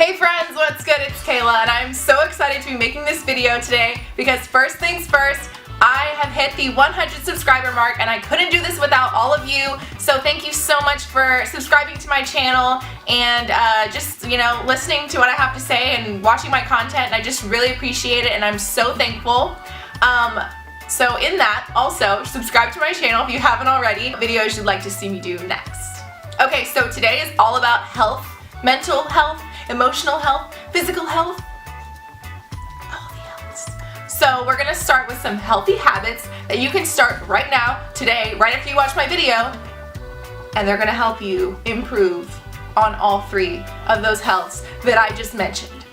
Hey friends, what's good? It's Kayla and I'm so excited to be making this video today because first things first, I have hit the 100 subscriber mark and I couldn't do this without all of you. So thank you so much for subscribing to my channel and just, listening to what I have to say and watching my content. And I just really appreciate it and I'm so thankful. So in that, also subscribe to my channel if you haven't already. Videos you'd like to see me do next. Okay, so today is all about health, mental health, emotional health, physical health, all the healths. So we're gonna start with some healthy habits that you can start right now, today, right after you watch my video, and they're gonna help you improve on all three of those healths that I just mentioned.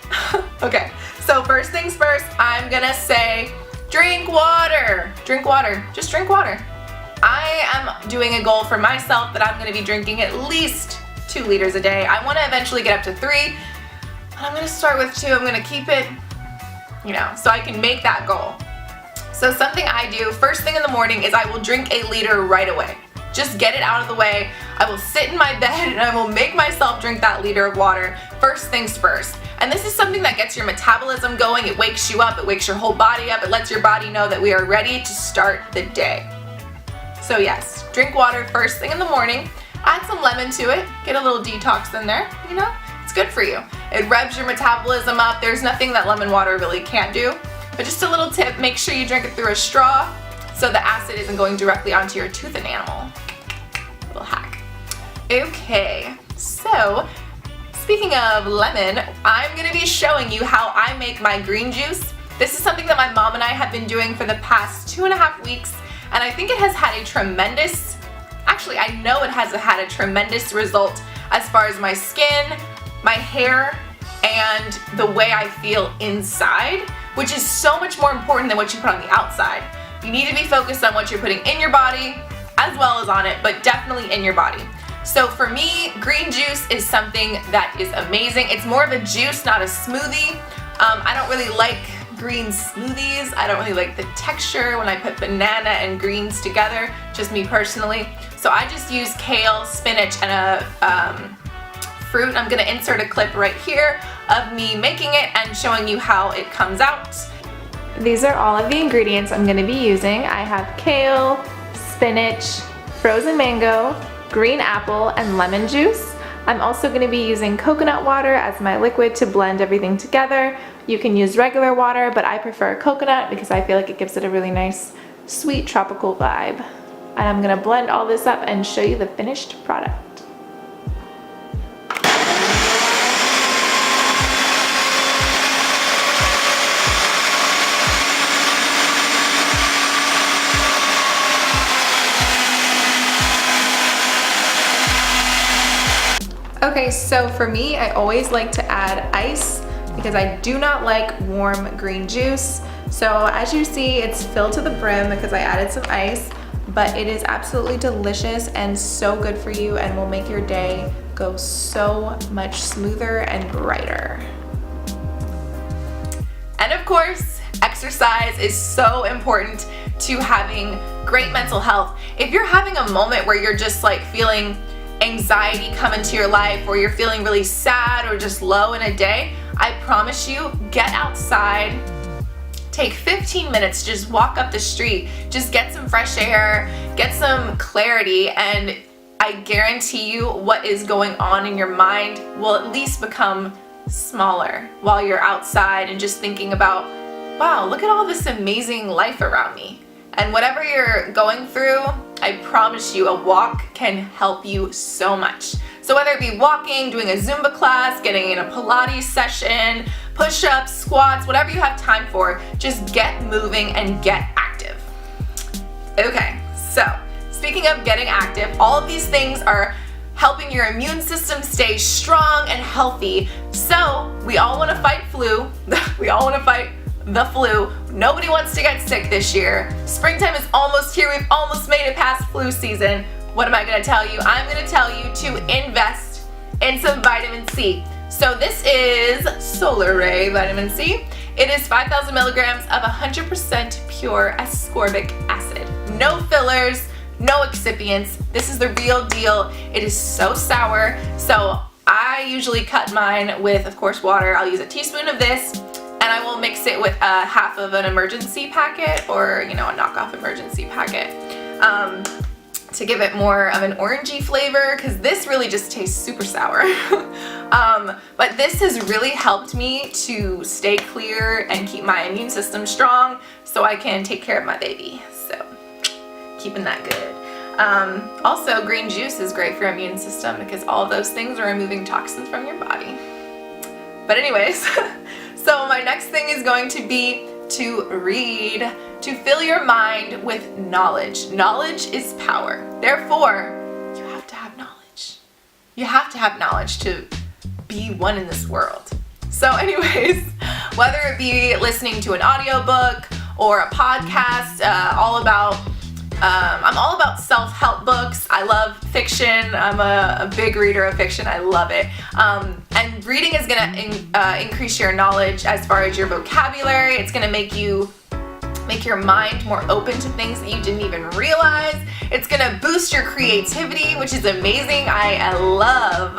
Okay, so first things first, I'm gonna say drink water. Drink water, just drink water. I am doing a goal for myself that I'm gonna be drinking at least 2 liters a day. I want to eventually get up to 3, but I'm going to start with 2. I'm going to keep it, so I can make that goal. So something I do first thing in the morning is I will drink a liter right away. Just get it out of the way. I will sit in my bed and I will make myself drink that liter of water first things first. And this is something that gets your metabolism going. It wakes you up. It wakes your whole body up. It lets your body know that we are ready to start the day. So yes, drink water first thing in the morning. Add some lemon to it, get a little detox in there, it's good for you. It revs your metabolism up. There's nothing that lemon water really can't do. But just a little tip, make sure you drink it through a straw so the acid isn't going directly onto your tooth enamel. Little hack. Okay, so speaking of lemon, I'm gonna be showing you how I make my green juice. This is something that my mom and I have been doing for the past 2.5 weeks, and I think it has had a tremendous I know it has had a tremendous result as far as my skin, my hair, and the way I feel inside, which is so much more important than what you put on the outside. You need to be focused on what you're putting in your body as well as on it, but definitely in your body. So for me, green juice is something that is amazing. It's more of a juice, not a smoothie. I don't really like green smoothies. I don't really like the texture when I put banana and greens together, just me personally. So I just use kale, spinach, and a fruit. I'm gonna insert a clip right here of me making it and showing you how it comes out. These are all of the ingredients I'm gonna be using. I have kale, spinach, frozen mango, green apple, and lemon juice. I'm also gonna be using coconut water as my liquid to blend everything together. You can use regular water, but I prefer coconut because I feel like it gives it a really nice, sweet, tropical vibe. And I'm gonna blend all this up and show you the finished product. Okay, so for me, I always like to add ice because I do not like warm green juice. So as you see, it's filled to the brim because I added some ice, but it is absolutely delicious and so good for you and will make your day go so much smoother and brighter. And of course, exercise is so important to having great mental health. If you're having a moment where you're just like feeling anxiety come into your life or you're feeling really sad or just low in a day, I promise you, get outside, take 15 minutes, just walk up the street, just get some fresh air, get some clarity, and I guarantee you what is going on in your mind will at least become smaller while you're outside and just thinking about, wow, look at all this amazing life around me. And whatever you're going through, I promise you a walk can help you so much. So whether it be walking, doing a Zumba class, getting in a Pilates session, push-ups, squats, whatever you have time for, just get moving and get active. Okay, so speaking of getting active, all of these things are helping your immune system stay strong and healthy. So we all want to fight flu. We all want to fight the flu. Nobody wants to get sick this year. Springtime is almost here. We've almost made it past flu season. What am I going to tell you? I'm going to tell you to invest in some vitamin C. So this is Solar Ray vitamin C. It is 5,000 milligrams of 100% pure ascorbic acid. No fillers, no excipients. This is the real deal. It is so sour. So I usually cut mine with, of course, water. I'll use a teaspoon of this, and I will mix it with half of an emergency packet, or a knockoff emergency packet, to give it more of an orangey flavor, because this really just tastes super sour. But this has really helped me to stay clear and keep my immune system strong so I can take care of my baby. So keeping that good. Also, green juice is great for your immune system because all of those things are removing toxins from your body. But anyways, so my next thing is going to be to read, to fill your mind with knowledge. Knowledge is power. Therefore, you have to have knowledge. You have to have knowledge to be one in this world. So anyways, whether it be listening to an audiobook or a podcast, I'm all about self-help books. I love fiction. I'm a big reader of fiction. I love it. And reading is going to increase your knowledge as far as your vocabulary. It's going to make your mind more open to things that you didn't even realize. It's going to boost your creativity, which is amazing. I love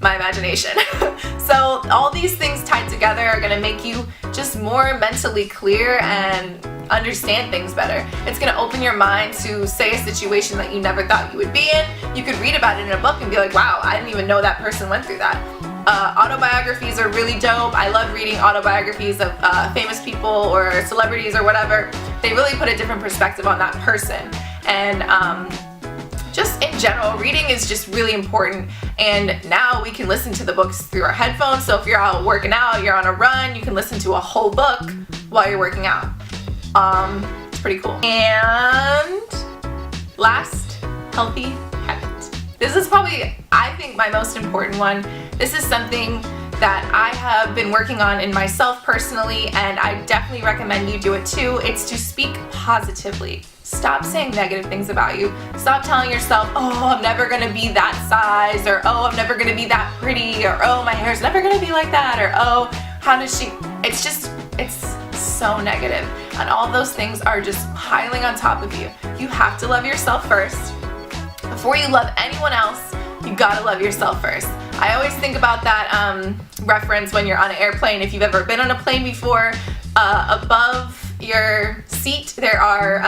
my imagination. So all these things tied together are going to make you just more mentally clear and understand things better. It's going to open your mind to say a situation that you never thought you would be in. You could read about it in a book and be like, wow, I didn't even know that person went through that. Autobiographies are really dope. I love reading autobiographies of famous people or celebrities or whatever. They really put a different perspective on that person. And just in general, reading is just really important. And now we can listen to the books through our headphones. So if you're out working out, you're on a run, you can listen to a whole book while you're working out. It's pretty cool. And last, healthy habit. This is probably, I think, my most important one. This is something that I have been working on in myself personally, and I definitely recommend you do it too. It's to speak positively. Stop saying negative things about you. Stop telling yourself, oh, I'm never gonna be that size, or oh, I'm never gonna be that pretty, or oh, my hair's never gonna be like that, or oh, how does she, it's so negative. And all those things are just piling on top of you. You have to love yourself first. Before you love anyone else, you gotta love yourself first. I always think about that reference when you're on an airplane. If you've ever been on a plane before, above your seat there are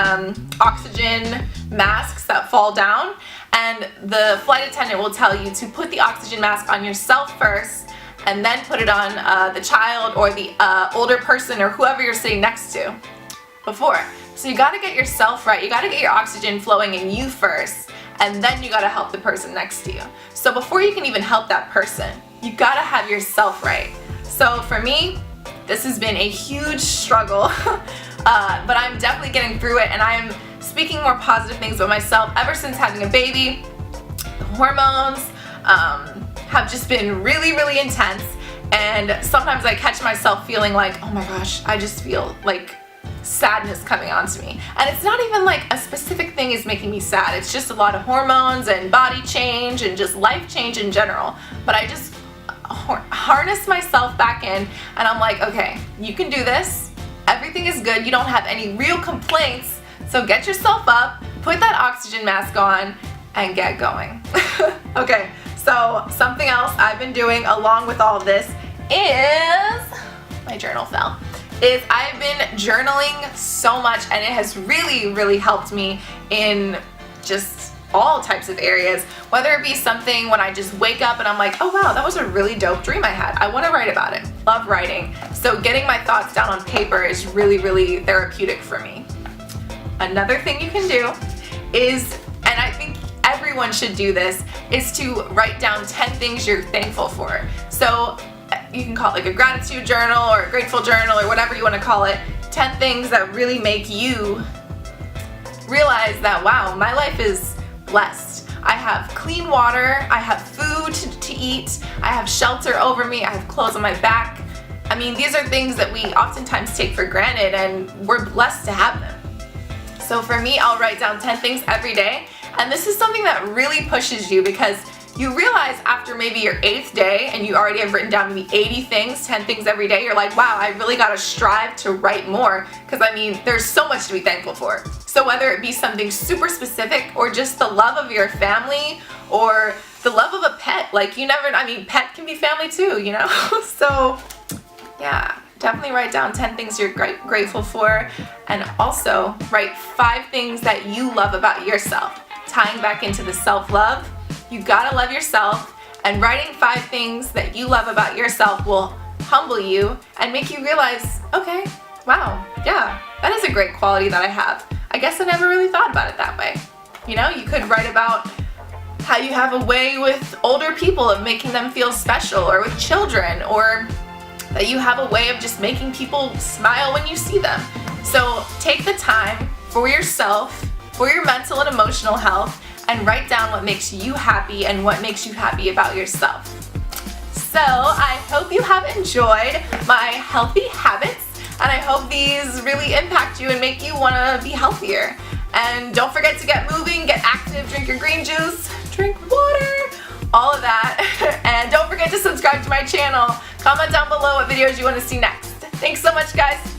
oxygen masks that fall down, and the flight attendant will tell you to put the oxygen mask on yourself first and then put it on the child or the older person or whoever you're sitting next to before. So you gotta get yourself right. You gotta get your oxygen flowing in you first, and then you gotta help the person next to you. So before you can even help that person, you gotta have yourself right. So for me, this has been a huge struggle, but I'm definitely getting through it, and I'm speaking more positive things about myself ever since having a baby. The hormones have just been really, really intense, and sometimes I catch myself feeling like, oh my gosh, I just feel like sadness coming on to me. And it's not even like a specific thing is making me sad. It's just a lot of hormones and body change and just life change in general. But I just harness myself back in, and I'm like, okay, you can do this. Everything is good. You don't have any real complaints. So get yourself up, put that oxygen mask on, and get going. Okay, so something else I've been doing along with all of this is, my journal fell, is I've been journaling so much, and it has really, really helped me in just all types of areas, whether it be something when I just wake up and I'm like, oh wow, that was a really dope dream I had. I want to write about it. Love writing. So getting my thoughts down on paper is really, really therapeutic for me. Another thing you can do is, and I think everyone should do this, is to write down 10 things you're thankful for. So you can call it like a gratitude journal or a grateful journal or whatever you want to call it. 10 things that really make you realize that, wow, my life is blessed. I have clean water, I have food to eat, I have shelter over me, I have clothes on my back. I mean, these are things that we oftentimes take for granted, and we're blessed to have them. So for me, I'll write down 10 things every day, and this is something that really pushes you, because you realize after maybe your 8th day and you already have written down maybe 80 things, 10 things every day, you're like, wow, I really gotta strive to write more, because I mean, there's so much to be thankful for. So whether it be something super specific or just the love of your family or the love of a pet. Like, you never, I mean, pet can be family too, you know? So yeah, definitely write down 10 things you're grateful for, and also write 5 things that you love about yourself. Tying back into the self-love, you gotta love yourself, and writing 5 things that you love about yourself will humble you and make you realize, okay, wow, yeah, that is a great quality that I have. I guess I never really thought about it that way. You know, you could write about how you have a way with older people of making them feel special, or with children, or that you have a way of just making people smile when you see them. So take the time for yourself, for your mental and emotional health, and write down what makes you happy and what makes you happy about yourself. So I hope you have enjoyed my healthy habits, and I hope these really impact you and make you want to be healthier. And don't forget to get moving, get active, drink your green juice, drink water, all of that. And don't forget to subscribe to my channel. Comment down below what videos you want to see next. Thanks so much, guys.